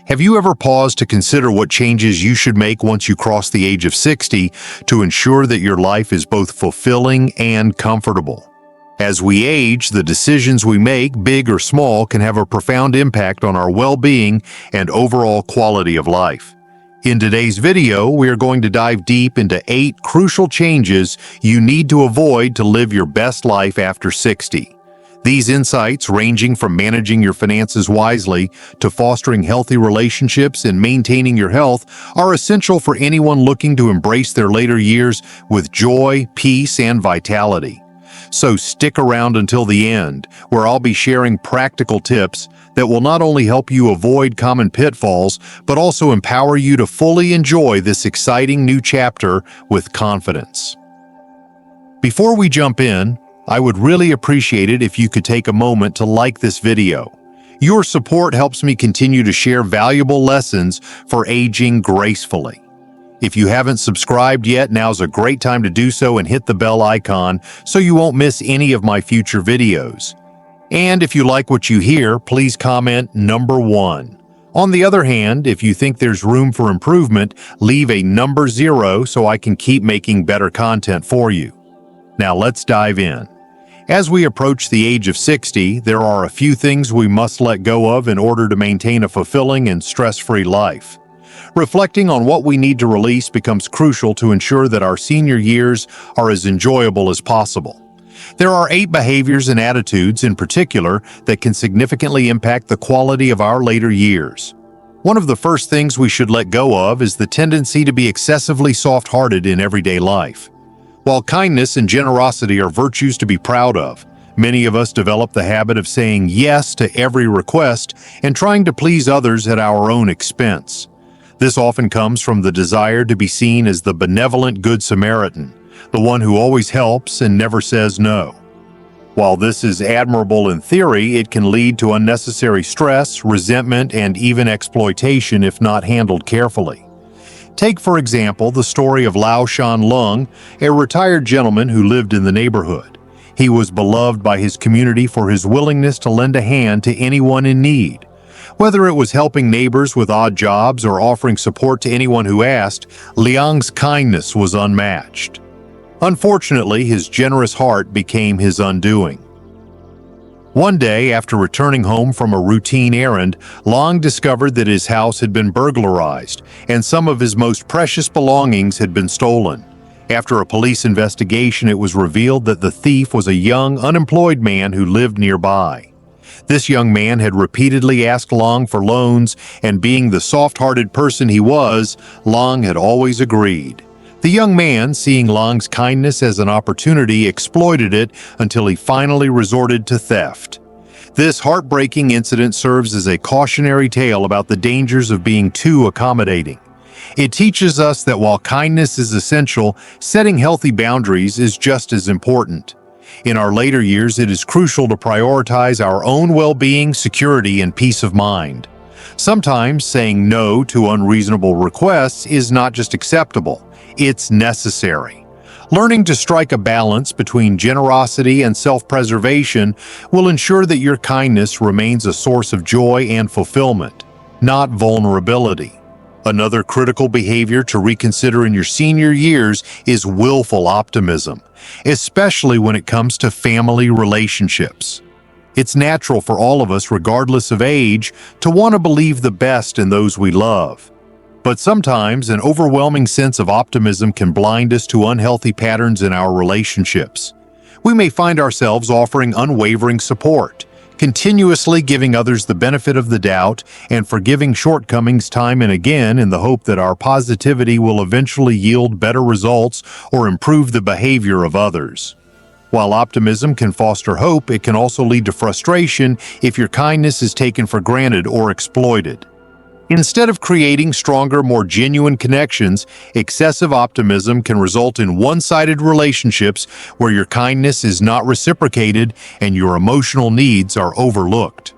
Have you ever paused to consider what changes you should make once you cross the age of 60 to ensure that your life is both fulfilling and comfortable? As we age, the decisions we make, big or small, can have a profound impact on our well-being and overall quality of life. In today's video, we are going to dive deep into 8 crucial changes you need to avoid to live your best life after 60. These insights, ranging from managing your finances wisely to fostering healthy relationships and maintaining your health, are essential for anyone looking to embrace their later years with joy, peace, and vitality. So stick around until the end, where I'll be sharing practical tips that will not only help you avoid common pitfalls, but also empower you to fully enjoy this exciting new chapter with confidence. Before we jump in, I would really appreciate it if you could take a moment to like this video. Your support helps me continue to share valuable lessons for aging gracefully. If you haven't subscribed yet, now's a great time to do so and hit the bell icon so you won't miss any of my future videos. And if you like what you hear, please comment number 1. On the other hand, if you think there's room for improvement, leave a number 0 so I can keep making better content for you. Now let's dive in. As we approach the age of 60, there are a few things we must let go of in order to maintain a fulfilling and stress-free life. Reflecting on what we need to release becomes crucial to ensure that our senior years are as enjoyable as possible. There are 8 behaviors and attitudes in particular that can significantly impact the quality of our later years. One of the first things we should let go of is the tendency to be excessively soft-hearted in everyday life. While kindness and generosity are virtues to be proud of, many of us develop the habit of saying yes to every request and trying to please others at our own expense. This often comes from the desire to be seen as the benevolent Good Samaritan, the one who always helps and never says no. While this is admirable in theory, it can lead to unnecessary stress, resentment, and even exploitation if not handled carefully. Take, for example, the story of Lao Shan Lung, a retired gentleman who lived in the neighborhood. He was beloved by his community for his willingness to lend a hand to anyone in need. Whether it was helping neighbors with odd jobs or offering support to anyone who asked, Liang's kindness was unmatched. Unfortunately, his generous heart became his undoing. One day, after returning home from a routine errand, Long discovered that his house had been burglarized and some of his most precious belongings had been stolen. After a police investigation, it was revealed that the thief was a young, unemployed man who lived nearby. This young man had repeatedly asked Long for loans, and being the soft-hearted person he was, Long had always agreed. The young man, seeing Long's kindness as an opportunity, exploited it until he finally resorted to theft. This heartbreaking incident serves as a cautionary tale about the dangers of being too accommodating. It teaches us that while kindness is essential, setting healthy boundaries is just as important. In our later years, it is crucial to prioritize our own well-being, security, and peace of mind. Sometimes saying no to unreasonable requests is not just acceptable, it's necessary. Learning to strike a balance between generosity and self-preservation will ensure that your kindness remains a source of joy and fulfillment, not vulnerability. Another critical behavior to reconsider in your senior years is willful optimism, especially when it comes to family relationships. It's natural for all of us, regardless of age, to want to believe the best in those we love. But sometimes an overwhelming sense of optimism can blind us to unhealthy patterns in our relationships. We may find ourselves offering unwavering support, continuously giving others the benefit of the doubt, and forgiving shortcomings time and again in the hope that our positivity will eventually yield better results or improve the behavior of others. While optimism can foster hope, it can also lead to frustration if your kindness is taken for granted or exploited. Instead of creating stronger, more genuine connections, excessive optimism can result in one-sided relationships where your kindness is not reciprocated and your emotional needs are overlooked.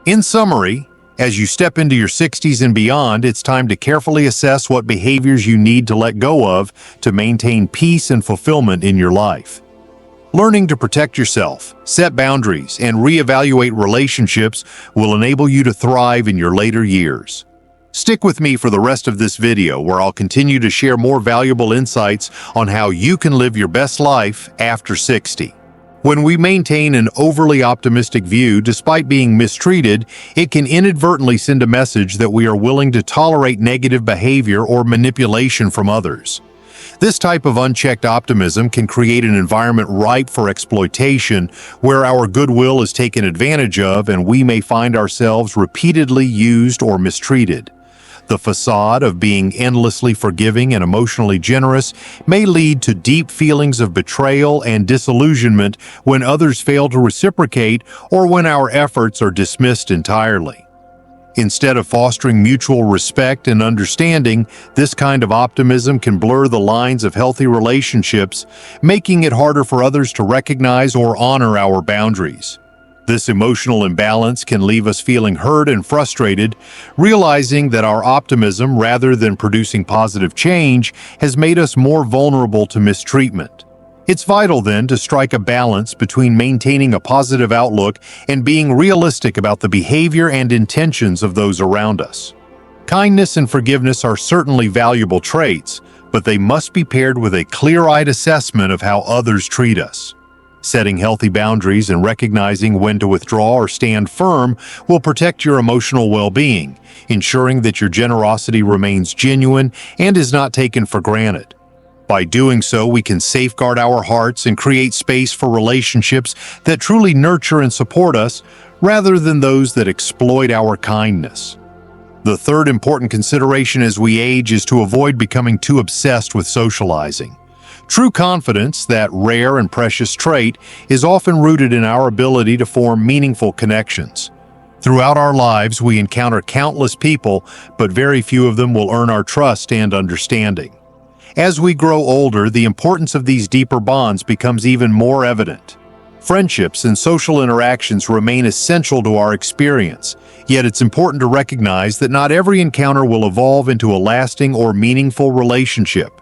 In summary, as you step into your 60s and beyond, it's time to carefully assess what behaviors you need to let go of to maintain peace and fulfillment in your life. Learning to protect yourself, set boundaries, and reevaluate relationships will enable you to thrive in your later years. Stick with me for the rest of this video, where I'll continue to share more valuable insights on how you can live your best life after 60. When we maintain an overly optimistic view despite being mistreated, it can inadvertently send a message that we are willing to tolerate negative behavior or manipulation from others. This type of unchecked optimism can create an environment ripe for exploitation, where our goodwill is taken advantage of and we may find ourselves repeatedly used or mistreated. The facade of being endlessly forgiving and emotionally generous may lead to deep feelings of betrayal and disillusionment when others fail to reciprocate or when our efforts are dismissed entirely. Instead of fostering mutual respect and understanding, this kind of optimism can blur the lines of healthy relationships, making it harder for others to recognize or honor our boundaries. This emotional imbalance can leave us feeling hurt and frustrated, realizing that our optimism, rather than producing positive change, has made us more vulnerable to mistreatment. It's vital, then, to strike a balance between maintaining a positive outlook and being realistic about the behavior and intentions of those around us. Kindness and forgiveness are certainly valuable traits, but they must be paired with a clear-eyed assessment of how others treat us. Setting healthy boundaries and recognizing when to withdraw or stand firm will protect your emotional well-being, ensuring that your generosity remains genuine and is not taken for granted. By doing so, we can safeguard our hearts and create space for relationships that truly nurture and support us, rather than those that exploit our kindness. The third important consideration as we age is to avoid becoming too obsessed with socializing. True confidence, that rare and precious trait, is often rooted in our ability to form meaningful connections. Throughout our lives, we encounter countless people, but very few of them will earn our trust and understanding. As we grow older, the importance of these deeper bonds becomes even more evident. Friendships and social interactions remain essential to our experience, yet it's important to recognize that not every encounter will evolve into a lasting or meaningful relationship.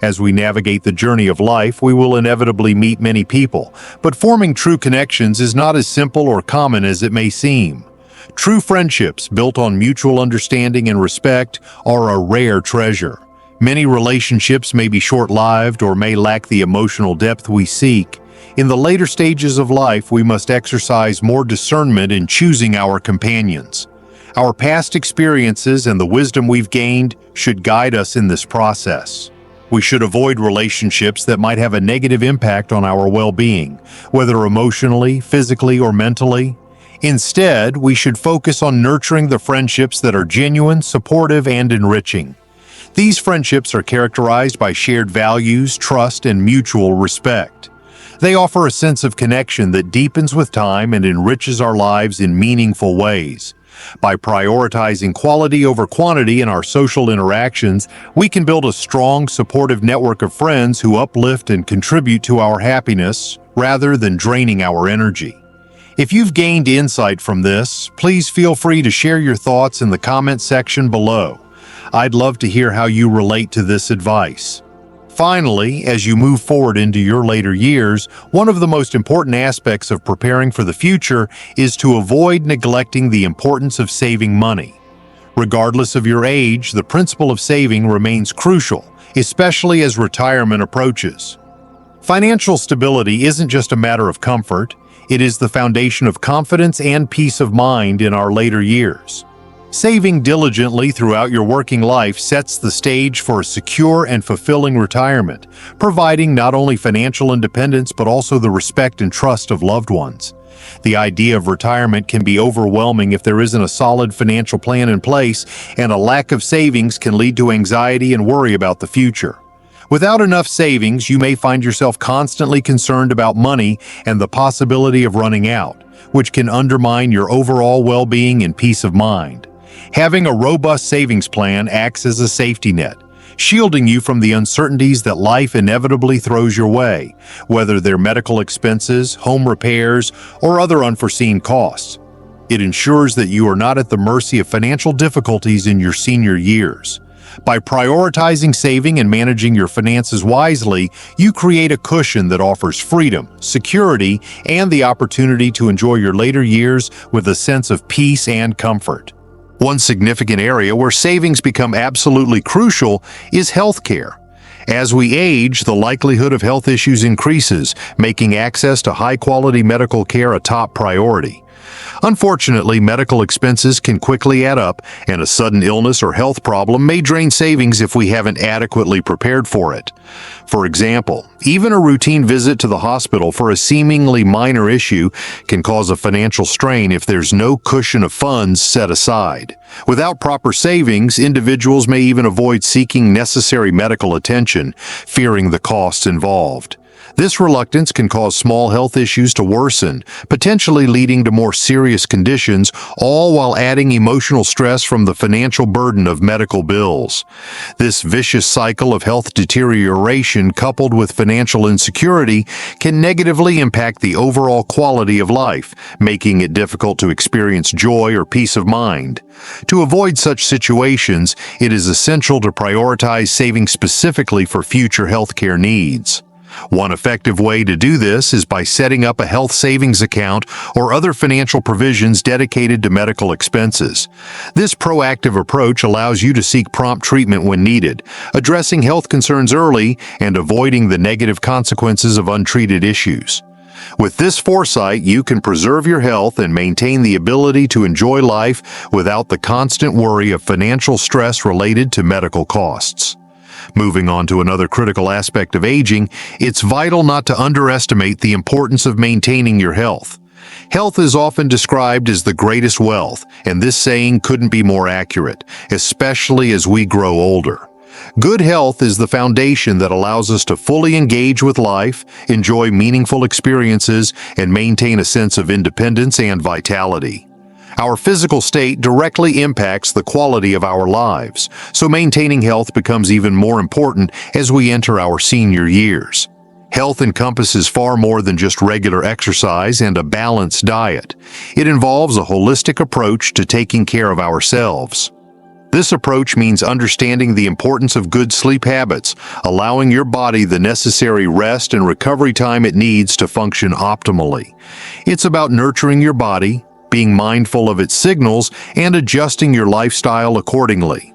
As we navigate the journey of life, we will inevitably meet many people, but forming true connections is not as simple or common as it may seem. True friendships, built on mutual understanding and respect, are a rare treasure. Many relationships may be short-lived or may lack the emotional depth we seek. In the later stages of life, we must exercise more discernment in choosing our companions. Our past experiences and the wisdom we've gained should guide us in this process. We should avoid relationships that might have a negative impact on our well-being, whether emotionally, physically, or mentally. Instead, we should focus on nurturing the friendships that are genuine, supportive, and enriching. These friendships are characterized by shared values, trust, and mutual respect. They offer a sense of connection that deepens with time and enriches our lives in meaningful ways. By prioritizing quality over quantity in our social interactions, we can build a strong, supportive network of friends who uplift and contribute to our happiness, rather than draining our energy. If you've gained insight from this, please feel free to share your thoughts in the comment section below. I'd love to hear how you relate to this advice. Finally, as you move forward into your later years, one of the most important aspects of preparing for the future is to avoid neglecting the importance of saving money. Regardless of your age, the principle of saving remains crucial, especially as retirement approaches. Financial stability isn't just a matter of comfort, it is the foundation of confidence and peace of mind in our later years. Saving diligently throughout your working life sets the stage for a secure and fulfilling retirement, providing not only financial independence but also the respect and trust of loved ones. The idea of retirement can be overwhelming if there isn't a solid financial plan in place, and a lack of savings can lead to anxiety and worry about the future. Without enough savings, you may find yourself constantly concerned about money and the possibility of running out, which can undermine your overall well-being and peace of mind. Having a robust savings plan acts as a safety net, shielding you from the uncertainties that life inevitably throws your way, whether they're medical expenses, home repairs, or other unforeseen costs. It ensures that you are not at the mercy of financial difficulties in your senior years. By prioritizing saving and managing your finances wisely, you create a cushion that offers freedom, security, and the opportunity to enjoy your later years with a sense of peace and comfort. One significant area where savings become absolutely crucial is healthcare. As we age, the likelihood of health issues increases, making access to high-quality medical care a top priority. Unfortunately, medical expenses can quickly add up, and a sudden illness or health problem may drain savings if we haven't adequately prepared for it. For example, even a routine visit to the hospital for a seemingly minor issue can cause a financial strain if there's no cushion of funds set aside. Without proper savings, individuals may even avoid seeking necessary medical attention, fearing the costs involved. This reluctance can cause small health issues to worsen, potentially leading to more serious conditions, all while adding emotional stress from the financial burden of medical bills. This vicious cycle of health deterioration, coupled with financial insecurity, can negatively impact the overall quality of life, making it difficult to experience joy or peace of mind. To avoid such situations, it is essential to prioritize saving specifically for future healthcare needs. One effective way to do this is by setting up a health savings account or other financial provisions dedicated to medical expenses. This proactive approach allows you to seek prompt treatment when needed, addressing health concerns early and avoiding the negative consequences of untreated issues. With this foresight, you can preserve your health and maintain the ability to enjoy life without the constant worry of financial stress related to medical costs. Moving on to another critical aspect of aging, it's vital not to underestimate the importance of maintaining your health. Health is often described as the greatest wealth, and this saying couldn't be more accurate, especially as we grow older. Good health is the foundation that allows us to fully engage with life, enjoy meaningful experiences, and maintain a sense of independence and vitality. Our physical state directly impacts the quality of our lives, so maintaining health becomes even more important as we enter our senior years. Health encompasses far more than just regular exercise and a balanced diet. It involves a holistic approach to taking care of ourselves. This approach means understanding the importance of good sleep habits, allowing your body the necessary rest and recovery time it needs to function optimally. It's about nurturing your body, being mindful of its signals, and adjusting your lifestyle accordingly.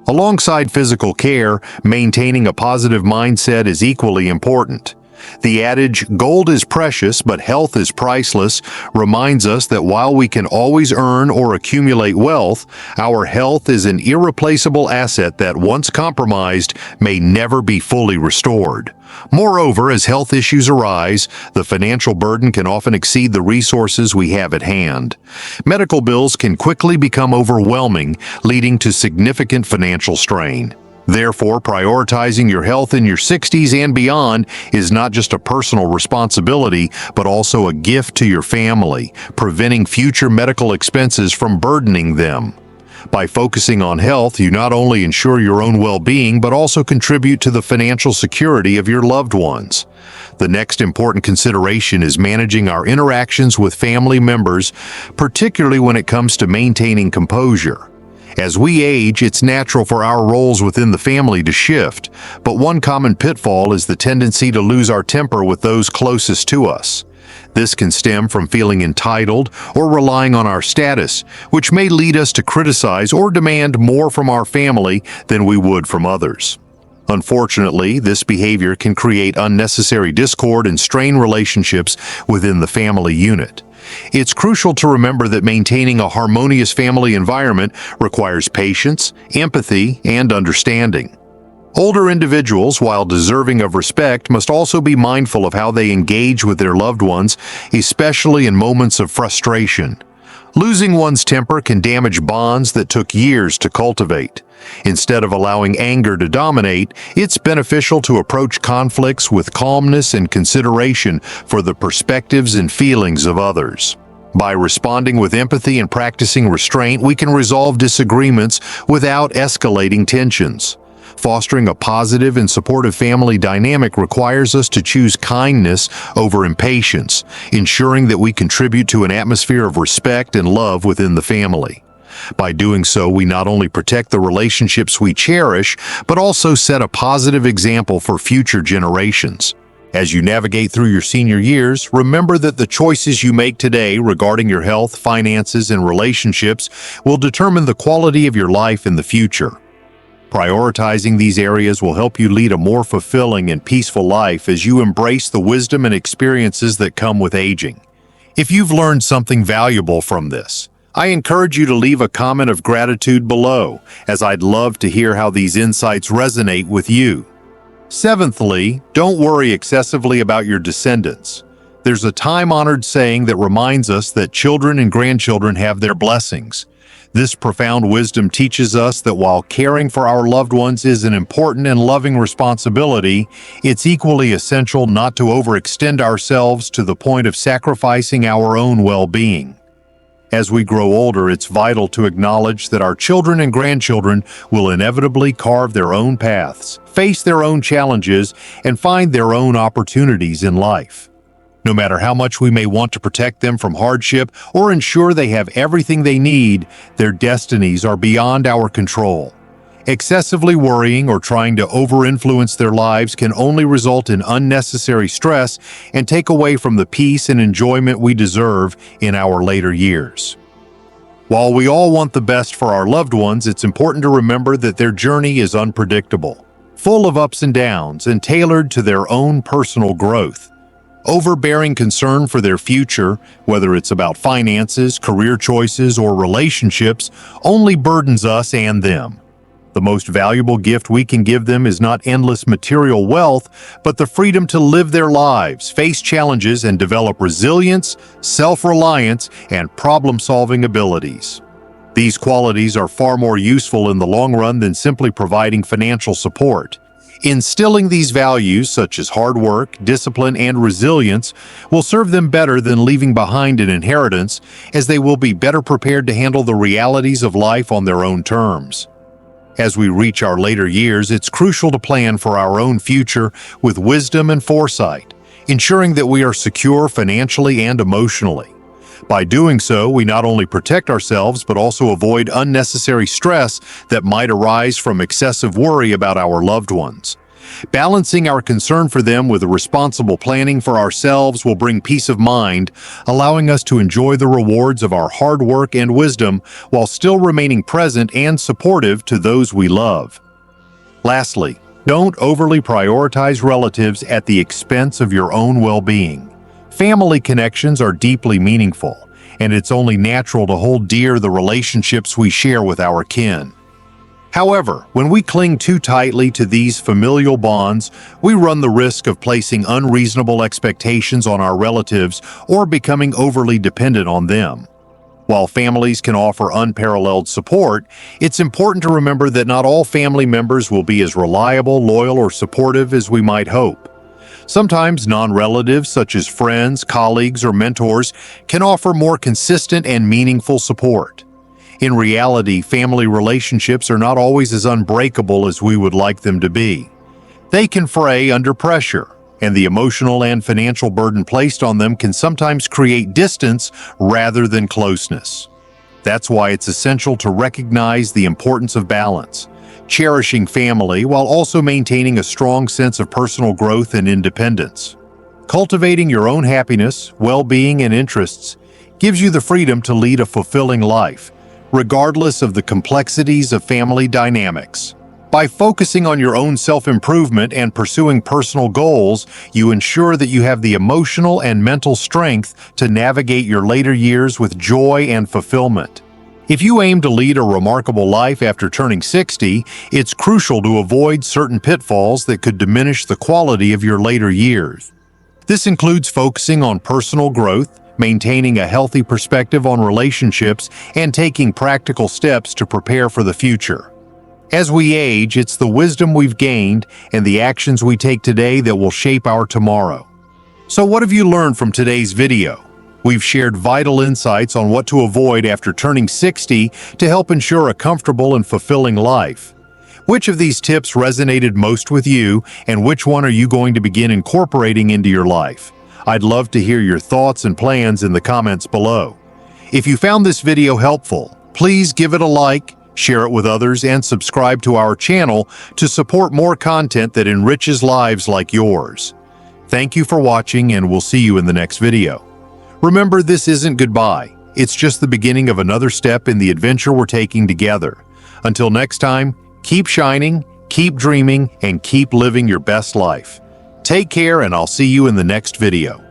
Alongside physical care, maintaining a positive mindset is equally important. The adage, "Gold is precious, but health is priceless," reminds us that while we can always earn or accumulate wealth, our health is an irreplaceable asset that, once compromised, may never be fully restored. Moreover, as health issues arise, the financial burden can often exceed the resources we have at hand. Medical bills can quickly become overwhelming, leading to significant financial strain. Therefore, prioritizing your health in your 60s and beyond is not just a personal responsibility, but also a gift to your family, preventing future medical expenses from burdening them. By focusing on health, you not only ensure your own well-being, but also contribute to the financial security of your loved ones. The next important consideration is managing our interactions with family members, particularly when it comes to maintaining composure. As we age, it's natural for our roles within the family to shift, but one common pitfall is the tendency to lose our temper with those closest to us. This can stem from feeling entitled or relying on our status, which may lead us to criticize or demand more from our family than we would from others. Unfortunately, this behavior can create unnecessary discord and strain relationships within the family unit. It's crucial to remember that maintaining a harmonious family environment requires patience, empathy, and understanding. Older individuals, while deserving of respect, must also be mindful of how they engage with their loved ones, especially in moments of frustration. Losing one's temper can damage bonds that took years to cultivate. Instead of allowing anger to dominate, it's beneficial to approach conflicts with calmness and consideration for the perspectives and feelings of others. By responding with empathy and practicing restraint, we can resolve disagreements without escalating tensions. Fostering a positive and supportive family dynamic requires us to choose kindness over impatience, ensuring that we contribute to an atmosphere of respect and love within the family. By doing so, we not only protect the relationships we cherish, but also set a positive example for future generations. As you navigate through your senior years, remember that the choices you make today regarding your health, finances, and relationships will determine the quality of your life in the future. Prioritizing these areas will help you lead a more fulfilling and peaceful life as you embrace the wisdom and experiences that come with aging. If you've learned something valuable from this, I encourage you to leave a comment of gratitude below, as I'd love to hear how these insights resonate with you. Seventhly, don't worry excessively about your descendants. There's a time-honored saying that reminds us that children and grandchildren have their blessings. This profound wisdom teaches us that while caring for our loved ones is an important and loving responsibility, it's equally essential not to overextend ourselves to the point of sacrificing our own well-being. As we grow older, it's vital to acknowledge that our children and grandchildren will inevitably carve their own paths, face their own challenges, and find their own opportunities in life. No matter how much we may want to protect them from hardship or ensure they have everything they need, their destinies are beyond our control. Excessively worrying or trying to over-influence their lives can only result in unnecessary stress and take away from the peace and enjoyment we deserve in our later years. While we all want the best for our loved ones, it's important to remember that their journey is unpredictable, full of ups and downs, and tailored to their own personal growth. Overbearing concern for their future, whether it's about finances, career choices, or relationships, only burdens us and them. The most valuable gift we can give them is not endless material wealth, but the freedom to live their lives, face challenges, and develop resilience, self-reliance, and problem-solving abilities. These qualities are far more useful in the long run than simply providing financial support. Instilling these values, such as hard work, discipline, and resilience, will serve them better than leaving behind an inheritance, as they will be better prepared to handle the realities of life on their own terms. As we reach our later years, it's crucial to plan for our own future with wisdom and foresight, ensuring that we are secure financially and emotionally. By doing so, we not only protect ourselves but also avoid unnecessary stress that might arise from excessive worry about our loved ones. Balancing our concern for them with responsible planning for ourselves will bring peace of mind, allowing us to enjoy the rewards of our hard work and wisdom while still remaining present and supportive to those we love. Lastly, don't overly prioritize relatives at the expense of your own well-being. Family connections are deeply meaningful, and it's only natural to hold dear the relationships we share with our kin. However, when we cling too tightly to these familial bonds, we run the risk of placing unreasonable expectations on our relatives or becoming overly dependent on them. While families can offer unparalleled support, it's important to remember that not all family members will be as reliable, loyal, or supportive as we might hope. Sometimes non-relatives, such as friends, colleagues, or mentors, can offer more consistent and meaningful support. In reality, family relationships are not always as unbreakable as we would like them to be. They can fray under pressure, and the emotional and financial burden placed on them can sometimes create distance rather than closeness. That's why it's essential to recognize the importance of balance, cherishing family while also maintaining a strong sense of personal growth and independence. Cultivating your own happiness, well-being, and interests gives you the freedom to lead a fulfilling life, regardless of the complexities of family dynamics. By focusing on your own self-improvement and pursuing personal goals, you ensure that you have the emotional and mental strength to navigate your later years with joy and fulfillment. If you aim to lead a remarkable life after turning 60, it's crucial to avoid certain pitfalls that could diminish the quality of your later years. This includes focusing on personal growth, maintaining a healthy perspective on relationships, and taking practical steps to prepare for the future. As we age, it's the wisdom we've gained and the actions we take today that will shape our tomorrow. So what have you learned from today's video? We've shared vital insights on what to avoid after turning 60 to help ensure a comfortable and fulfilling life. Which of these tips resonated most with you, and which one are you going to begin incorporating into your life? I'd love to hear your thoughts and plans in the comments below. If you found this video helpful, Please give it a like, share it with others, and subscribe to our channel to support more content that enriches lives like yours. Thank you for watching, and we'll see you in the next video. Remember, this isn't goodbye. It's just the beginning of another step in the adventure we're taking together. Until next time, keep shining, keep dreaming, and keep living your best life. Take care, and I'll see you in the next video.